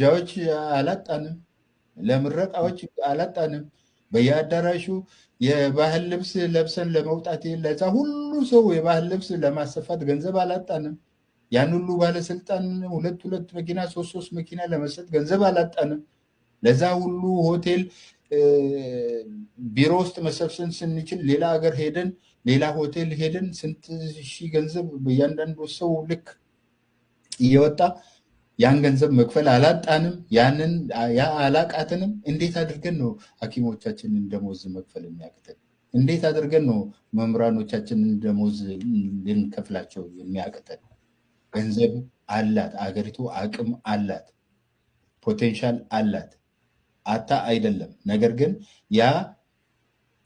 ጃዎች አላጣንም፣ ለምረቃዎች አላጣንም። በየአዳራሹ የባህል ልብስ ለብሰን ለመውጣት ለዛ ሁሉ ሰው የባህል ልብስ ለማሰፋት ገንዘብ አላጣንም። ያን ሁሉ ባለስልጣን ሁለት ሁለት መኪና ሶስት ሶስት መኪና ለመስጠት ገንዘብ አላጣንም። ለዛ ሁሉ ሆቴል ቢሮ ውስጥ መሰብሰብ ስንችል ሌላ ሀገር ሄደን ሌላ ሆቴል ሄደን ስንት ሺህ ገንዘብ በእያንዳንዱ ሰው ልክ እየወጣ ያን ገንዘብ መክፈል አላጣንም። ያንን ያ አላቃትንም። እንዴት አድርገን ነው ሐኪሞቻችንን ደሞዝ መክፈል የሚያቅተን? እንዴት አድርገን ነው መምህራኖቻችንን ደሞዝ ልንከፍላቸው የሚያቅተን? ገንዘብ አላት አገሪቱ፣ አቅም አላት፣ ፖቴንሻል አላት፣ አታ አይደለም። ነገር ግን ያ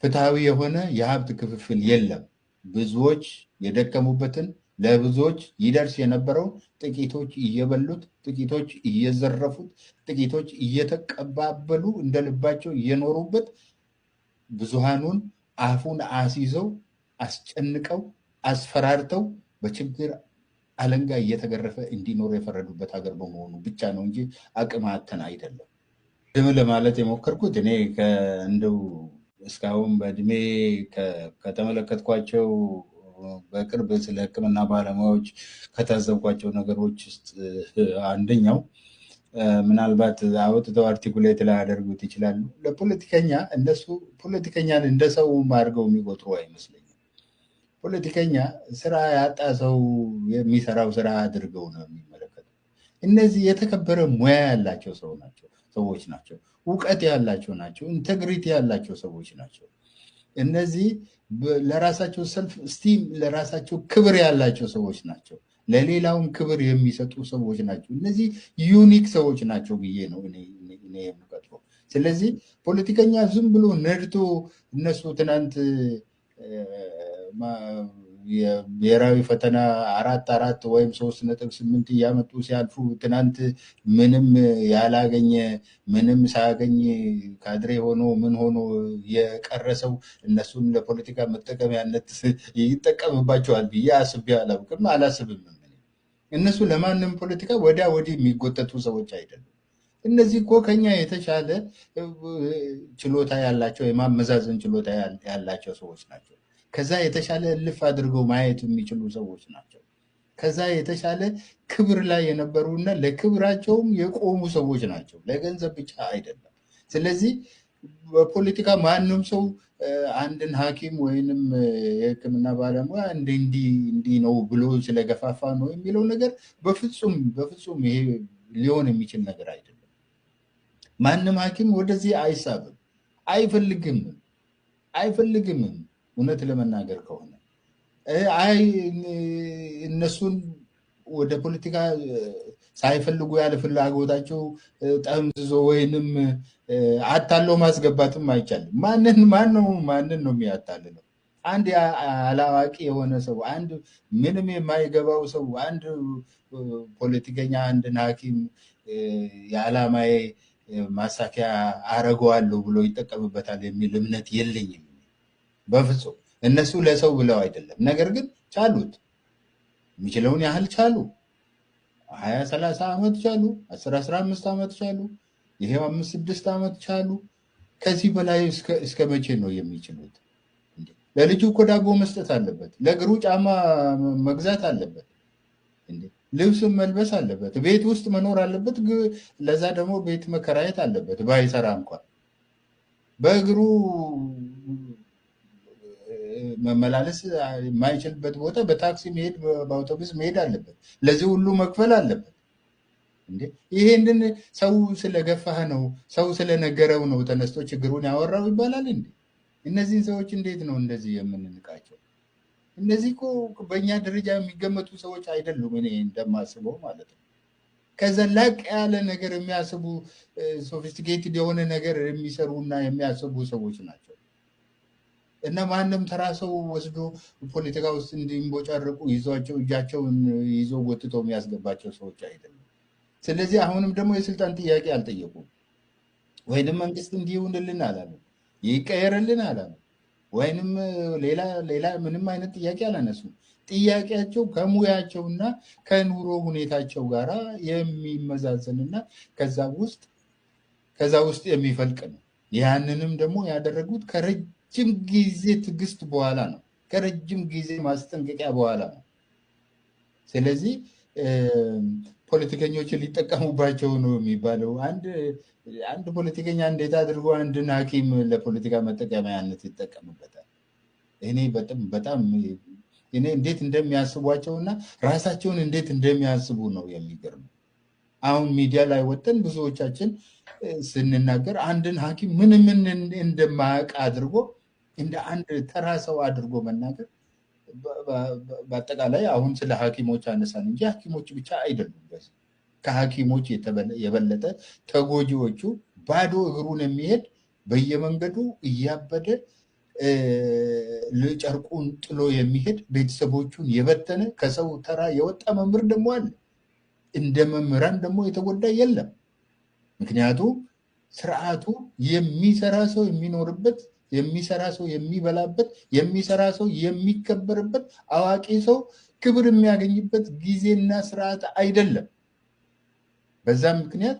ፍትሃዊ የሆነ የሀብት ክፍፍል የለም። ብዙዎች የደከሙበትን ለብዙዎች ይደርስ የነበረው ጥቂቶች እየበሉት፣ ጥቂቶች እየዘረፉት፣ ጥቂቶች እየተቀባበሉ እንደልባቸው እየኖሩበት ብዙሃኑን አፉን አስይዘው አስጨንቀው አስፈራርተው በችግር አለንጋ እየተገረፈ እንዲኖር የፈረዱበት ሀገር በመሆኑ ብቻ ነው እንጂ አቅም አጥተን አይደለም። ድም ለማለት የሞከርኩት እኔ እንደው እስካሁን በእድሜ ከተመለከትኳቸው በቅርብ ስለ ሕክምና ባለሙያዎች ከታዘብኳቸው ነገሮች ውስጥ አንደኛው ምናልባት አውጥተው አርቲኩሌት ላይ ያደርጉት ይችላሉ። ለፖለቲከኛ እነሱ ፖለቲከኛን እንደ ሰው አድርገው የሚቆጥሩ አይመስለኝም። ፖለቲከኛ ስራ ያጣ ሰው የሚሰራው ስራ አድርገው ነው የሚመለከቱ። እነዚህ የተከበረ ሙያ ያላቸው ሰዎች ናቸው። እውቀት ያላቸው ናቸው። ኢንቴግሪቲ ያላቸው ሰዎች ናቸው። እነዚህ ለራሳቸው ሰልፍ ስቲም ለራሳቸው ክብር ያላቸው ሰዎች ናቸው። ለሌላውም ክብር የሚሰጡ ሰዎች ናቸው። እነዚህ ዩኒክ ሰዎች ናቸው ብዬ ነው እኔ የምቀጥረው። ስለዚህ ፖለቲከኛ ዝም ብሎ ነድቶ እነሱ ትናንት የብሔራዊ ፈተና 4 ወይም 3.8 እያመጡ ሲያልፉ ትናንት ምንም ያላገኘ ምንም ሳያገኝ ካድሬ ሆኖ ምን ሆኖ የቀረሰው እነሱን ለፖለቲካ መጠቀሚያነት ይጠቀምባቸዋል ብዬ አስቤ አላውቅም፣ አላስብም። እነሱ ለማንም ፖለቲካ ወዲያ ወዲህ የሚጎተቱ ሰዎች አይደሉም። እነዚህ እኮ ከኛ የተሻለ ችሎታ ያላቸው የማመዛዘን ችሎታ ያላቸው ሰዎች ናቸው። ከዛ የተሻለ እልፍ አድርገው ማየት የሚችሉ ሰዎች ናቸው። ከዛ የተሻለ ክብር ላይ የነበሩና ለክብራቸውም የቆሙ ሰዎች ናቸው፣ ለገንዘብ ብቻ አይደለም። ስለዚህ በፖለቲካ ማንም ሰው አንድን ሐኪም ወይንም የሕክምና ባለሙያ እንዲህ ነው ብሎ ስለገፋፋ ነው የሚለው ነገር በፍጹም ይሄ ሊሆን የሚችል ነገር አይደለም። ማንም ሐኪም ወደዚህ አይሳብም፣ አይፈልግም። እውነት ለመናገር ከሆነ እነሱን ወደ ፖለቲካ ሳይፈልጉ ያለ ፍላጎታቸው ጠምዝዞ ወይንም አታለው ማስገባትም አይቻልም። ማንን ነው የሚያታልለው? አንድ አላዋቂ የሆነ ሰው፣ አንድ ምንም የማይገባው ሰው፣ አንድ ፖለቲከኛ አንድን ሐኪም የዓላማዬ ማሳኪያ አረገዋለሁ ብሎ ይጠቀምበታል የሚል እምነት የለኝም በፍጹም። እነሱ ለሰው ብለው አይደለም። ነገር ግን ቻሉት፣ የሚችለውን ያህል ቻሉ። 20-30 ዓመት ቻሉ፣ 10-15 ዓመት ቻሉ፣ ይሄው 5-6 ዓመት ቻሉ። ከዚህ በላይ እስከ መቼ ነው የሚችሉት? ለልጁ እኮ ዳቦ መስጠት አለበት፣ ለእግሩ ጫማ መግዛት አለበት፣ ልብስ መልበስ አለበት፣ ቤት ውስጥ መኖር አለበት። ለዛ ደግሞ ቤት መከራየት አለበት። ባይሰራ እንኳን በእግሩ መመላለስ የማይችልበት ቦታ በታክሲ መሄድ፣ በአውቶቡስ መሄድ አለበት። ለዚህ ሁሉ መክፈል አለበት። ይሄንን ሰው ስለገፋህ ነው፣ ሰው ስለነገረው ነው ተነስቶ ችግሩን ያወራው ይባላል እንዴ? እነዚህን ሰዎች እንዴት ነው እንደዚህ የምንንቃቸው? እነዚህ እኮ በእኛ ደረጃ የሚገመቱ ሰዎች አይደሉም፣ እኔ እንደማስበው ማለት ነው። ከዛ ላቅ ያለ ነገር የሚያስቡ ሶፊስቲኬትድ የሆነ ነገር የሚሰሩና የሚያስቡ ሰዎች ናቸው። እና ማንም ተራ ሰው ወስዶ ፖለቲካ ውስጥ እንዲንቦጫረቁ ይዟቸው እጃቸውን ይዞ ጎትተው የሚያስገባቸው ሰዎች አይደሉም። ስለዚህ አሁንም ደግሞ የስልጣን ጥያቄ አልጠየቁም፣ ወይንም መንግስት እንዲሆንልን አላሉ፣ ይቀየርልን አላሉ፣ ወይንም ሌላ ምንም አይነት ጥያቄ አላነሱም። ጥያቄያቸው ከሙያቸውና ከኑሮ ሁኔታቸው ጋር የሚመዛዘንና ከዛ ውስጥ የሚፈልቅ ነው። ያንንም ደግሞ ያደረጉት ከረጅም ጊዜ ትዕግስት በኋላ ነው። ከረጅም ጊዜ ማስጠንቀቂያ በኋላ ነው። ስለዚህ ፖለቲከኞችን ሊጠቀሙባቸው ነው የሚባለው። አንድ ፖለቲከኛ እንዴት አድርጎ አንድን ሐኪም ለፖለቲካ መጠቀሚያነት ይጠቀምበታል? እኔ በጣም እኔ እንዴት እንደሚያስቧቸውና ራሳቸውን እንዴት እንደሚያስቡ ነው የሚገርም። አሁን ሚዲያ ላይ ወጥተን ብዙዎቻችን ስንናገር አንድን ሐኪም ምን እንደማያውቅ አድርጎ እንደ አንድ ተራ ሰው አድርጎ መናገር በአጠቃላይ አሁን ስለ ሐኪሞች አነሳን እንጂ ሐኪሞች ብቻ አይደሉም። ከሐኪሞች የበለጠ ተጎጂዎቹ ባዶ እግሩን የሚሄድ በየመንገዱ እያበደ ጨርቁን ጥሎ የሚሄድ ቤተሰቦቹን የበተነ ከሰው ተራ የወጣ መምህር ደግሞ አለ። እንደ መምህራን ደግሞ የተጎዳ የለም። ምክንያቱም ስርዓቱ የሚሰራ ሰው የሚኖርበት፣ የሚሰራ ሰው የሚበላበት፣ የሚሰራ ሰው የሚከበርበት፣ አዋቂ ሰው ክብር የሚያገኝበት ጊዜና ስርዓት አይደለም። በዛም ምክንያት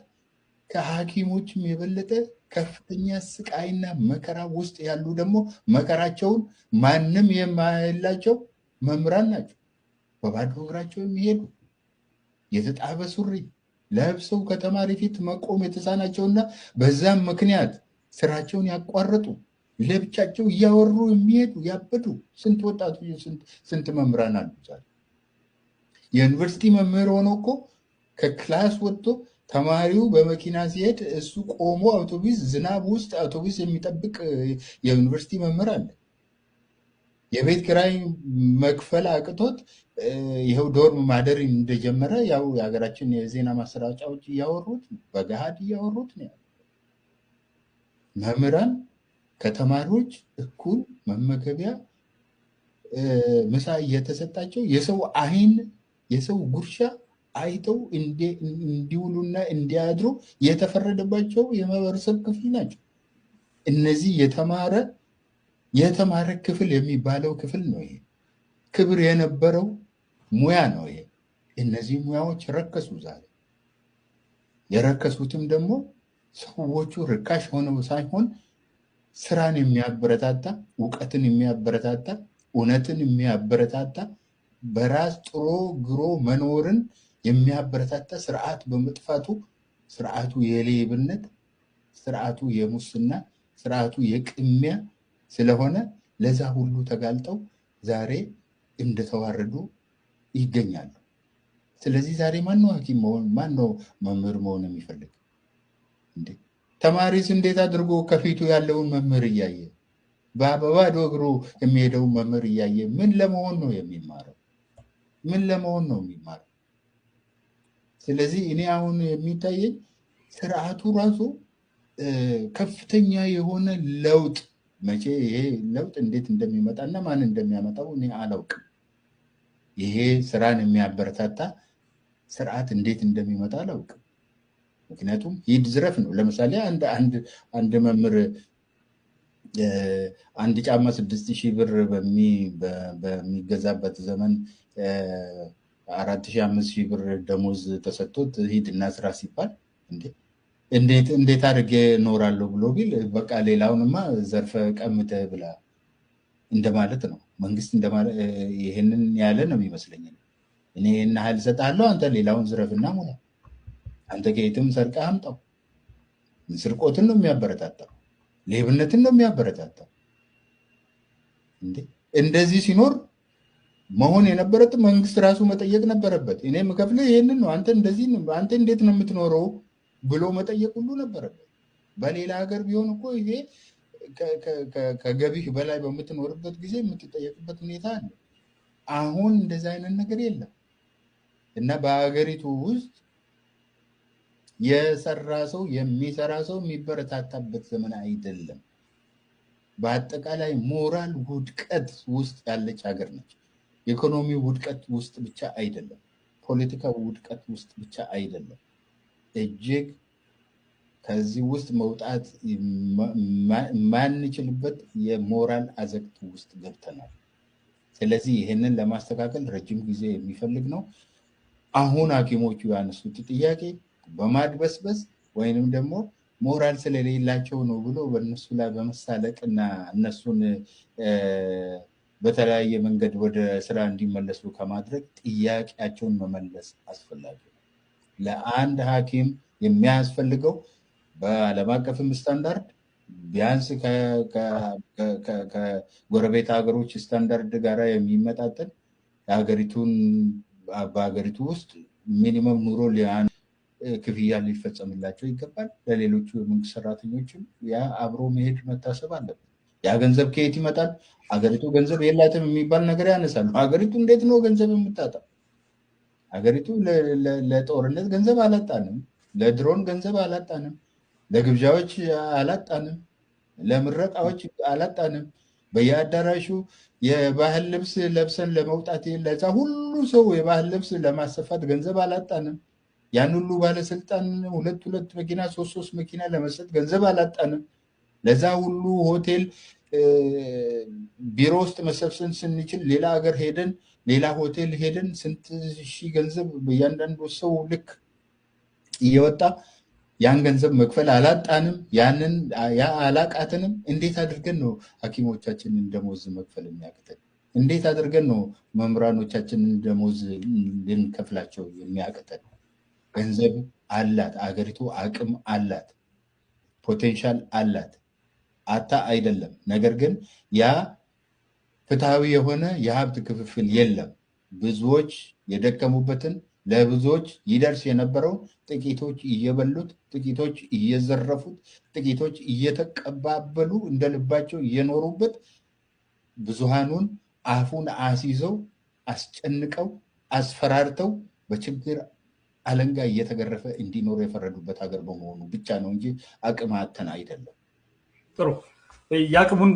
ከሐኪሞችም የበለጠ ከፍተኛ ስቃይና መከራ ውስጥ ያሉ ደግሞ መከራቸውን ማንም የማያላቸው መምህራን ናቸው። በባዶ እግራቸው የሚሄዱ የተጣበ ሱሪ ለብሰው ከተማሪ ፊት መቆም የተሳናቸውና በዛም ምክንያት ስራቸውን ያቋረጡ ለብቻቸው እያወሩ የሚሄዱ ያበዱ ስንት ወጣቶች ስንት መምህራን አሉ። የዩኒቨርሲቲ መምህር ሆኖ እኮ ከክላስ ወጥቶ ተማሪው በመኪና ሲሄድ እሱ ቆሞ አውቶቡስ ዝናብ ውስጥ አውቶቡስ የሚጠብቅ የዩኒቨርሲቲ መምህር አለ። የቤት ኪራይ መክፈል አቅቶት ይኸው ዶርም ማደር እንደጀመረ ያው የሀገራችን የዜና ማሰራጫዎች እያወሩት በገሃድ እያወሩት ነው። መምህራን ከተማሪዎች እኩል መመገቢያ ምሳ እየተሰጣቸው የሰው አይን የሰው ጉርሻ አይተው እንዲውሉና እንዲያድሩ የተፈረደባቸው የማህበረሰብ ክፍል ናቸው። እነዚህ የተማረ ክፍል የሚባለው ክፍል ነው። ይሄ ክብር የነበረው ሙያ ነው። ይሄ እነዚህ ሙያዎች ረከሱ። ዛሬ የረከሱትም ደግሞ ሰዎቹ ርካሽ ሆነው ሳይሆን ስራን የሚያበረታታ፣ እውቀትን የሚያበረታታ፣ እውነትን የሚያበረታታ፣ በራስ ጥሮ ግሮ መኖርን የሚያበረታታ ስርዓት በመጥፋቱ ስርዓቱ የሌብነት፣ ስርዓቱ የሙስና፣ ስርዓቱ የቅሚያ ስለሆነ ለዛ ሁሉ ተጋልጠው ዛሬ እንደተዋረዱ ይገኛሉ። ስለዚህ ዛሬ ማነው ሐኪም መሆን ማነው መምህር መሆን የሚፈልግ? እንዴ ተማሪስ እንዴት አድርጎ ከፊቱ ያለውን መምህር እያየ በባዶ እግሩ የሚሄደውን መምህር እያየ ምን ለመሆን ነው የሚማረው? ምን ለመሆን ነው የሚማረው? ስለዚህ እኔ አሁን የሚታየኝ ስርዓቱ ራሱ ከፍተኛ የሆነ ለውጥ፣ መቼ ይሄ ለውጥ እንዴት እንደሚመጣና ማን እንደሚያመጣው እኔ አላውቅም። ይሄ ስራን የሚያበረታታ ስርዓት እንዴት እንደሚመጣ አላውቅም። ምክንያቱም ሂድ ዝረፍ ነው። ለምሳሌ አንድ መምህር አንድ ጫማ 6,000 ብር በሚገዛበት ዘመን 4,000-5,000 ብር ደሞዝ ተሰጥቶት ሂድና ስራ ሲባል እንዴት አድርጌ እኖራለሁ ብሎ ቢል በቃ ሌላውንማ ዘርፈ ቀምተ ብላ እንደማለት ነው። መንግስት ይህንን ያለ ነው የሚመስለኝ። እኔ ይህን ያህል እሰጥሃለሁ፣ አንተ ሌላውን ዝረፍና ሙላ፣ አንተ ከየትም ሰርቀህ አምጣው። ስርቆትን ነው የሚያበረታታው፣ ሌብነትን ነው የሚያበረታታው። እንደዚህ ሲኖር መሆን የነበረት መንግስት ራሱ መጠየቅ ነበረበት። እኔ የምከፍልህ ይሄንን ነው፣ አንተ እንደዚህ ነው፣ አንተ እንዴት ነው የምትኖረው ብሎ መጠየቅ ሁሉ ነበረበት። በሌላ ሀገር ቢሆን እኮ ይሄ ከገቢህ በላይ በምትኖርበት ጊዜ የምትጠየቅበት ሁኔታ አለ። አሁን እንደዚህ አይነት ነገር የለም እና በሀገሪቱ ውስጥ የሰራ ሰው የሚሰራ ሰው የሚበረታታበት ዘመን አይደለም። በአጠቃላይ ሞራል ውድቀት ውስጥ ያለች ሀገር ነች። ኢኮኖሚ ውድቀት ውስጥ ብቻ አይደለም፣ ፖለቲካ ውድቀት ውስጥ ብቻ አይደለም። እጅግ ከዚህ ውስጥ መውጣት የማንችልበት የሞራል አዘቅት ውስጥ ገብተናል። ስለዚህ ይህንን ለማስተካከል ረጅም ጊዜ የሚፈልግ ነው። አሁን ሐኪሞቹ ያነሱት ጥያቄ በማድበስበስ ወይንም ደግሞ ሞራል ስለሌላቸው ነው ብሎ በእነሱ ላይ በመሳለቅ እና እነሱን በተለያየ መንገድ ወደ ስራ እንዲመለሱ ከማድረግ ጥያቄያቸውን መመለስ አስፈላጊ ነው። ለአንድ ሐኪም የሚያስፈልገው በዓለም አቀፍም ስታንዳርድ ቢያንስ ከጎረቤት ሀገሮች ስታንዳርድ ጋር የሚመጣጠን በሀገሪቱ ውስጥ ሚኒመም ኑሮ ክፍያ ሊፈጸምላቸው ይገባል። ለሌሎቹ የመንግስት ሰራተኞችም ያ አብሮ መሄድ መታሰብ አለበት። ያ ገንዘብ ከየት ይመጣል? ሀገሪቱ ገንዘብ የላትም የሚባል ነገር ያነሳሉ። ሀገሪቱ እንዴት ነው ገንዘብ የምታጣው? ሀገሪቱ ለጦርነት ገንዘብ አላጣንም፣ ለድሮን ገንዘብ አላጣንም፣ ለግብዣዎች አላጣንም፣ ለምረቃዎች አላጣንም። በየአዳራሹ የባህል ልብስ ለብሰን ለመውጣት ለዛ ሁሉ ሰው የባህል ልብስ ለማሰፋት ገንዘብ አላጣንም። ያን ሁሉ ባለስልጣን ሁለት መኪና ሶስት መኪና ለመስጠት ገንዘብ አላጣንም። ለዛ ሁሉ ሆቴል ቢሮ ውስጥ መሰብሰብ ስንችል ሌላ ሆቴል ሄደን ስንት ሺህ ገንዘብ በእያንዳንዱ ሰው ልክ እየወጣ ያን ገንዘብ መክፈል አላጣንም። ያ አላቃትንም። እንዴት አድርገን ነው ሐኪሞቻችንን ደሞዝ መክፈል የሚያቅተን? እንዴት አድርገን ነው መምህራኖቻችንን ደሞዝ ልንከፍላቸው የሚያቅተን? ገንዘብ አላት አገሪቱ፣ አቅም አላት፣ ፖቴንሻል አላት፣ አታ አይደለም። ነገር ግን ያ ፍትሃዊ የሆነ የሀብት ክፍፍል የለም። ብዙዎች የደከሙበትን ለብዙዎች ይደርስ የነበረው ጥቂቶች እየበሉት፣ ጥቂቶች እየዘረፉት፣ ጥቂቶች እየተቀባበሉ እንደልባቸው እየኖሩበት ብዙሃኑን አፉን አስይዘው አስጨንቀው አስፈራርተው በችግር አለንጋ እየተገረፈ እንዲኖር የፈረዱበት ሀገር በመሆኑ ብቻ ነው እንጂ አቅም አጥተን አይደለም። ጥሩ ያቅሙን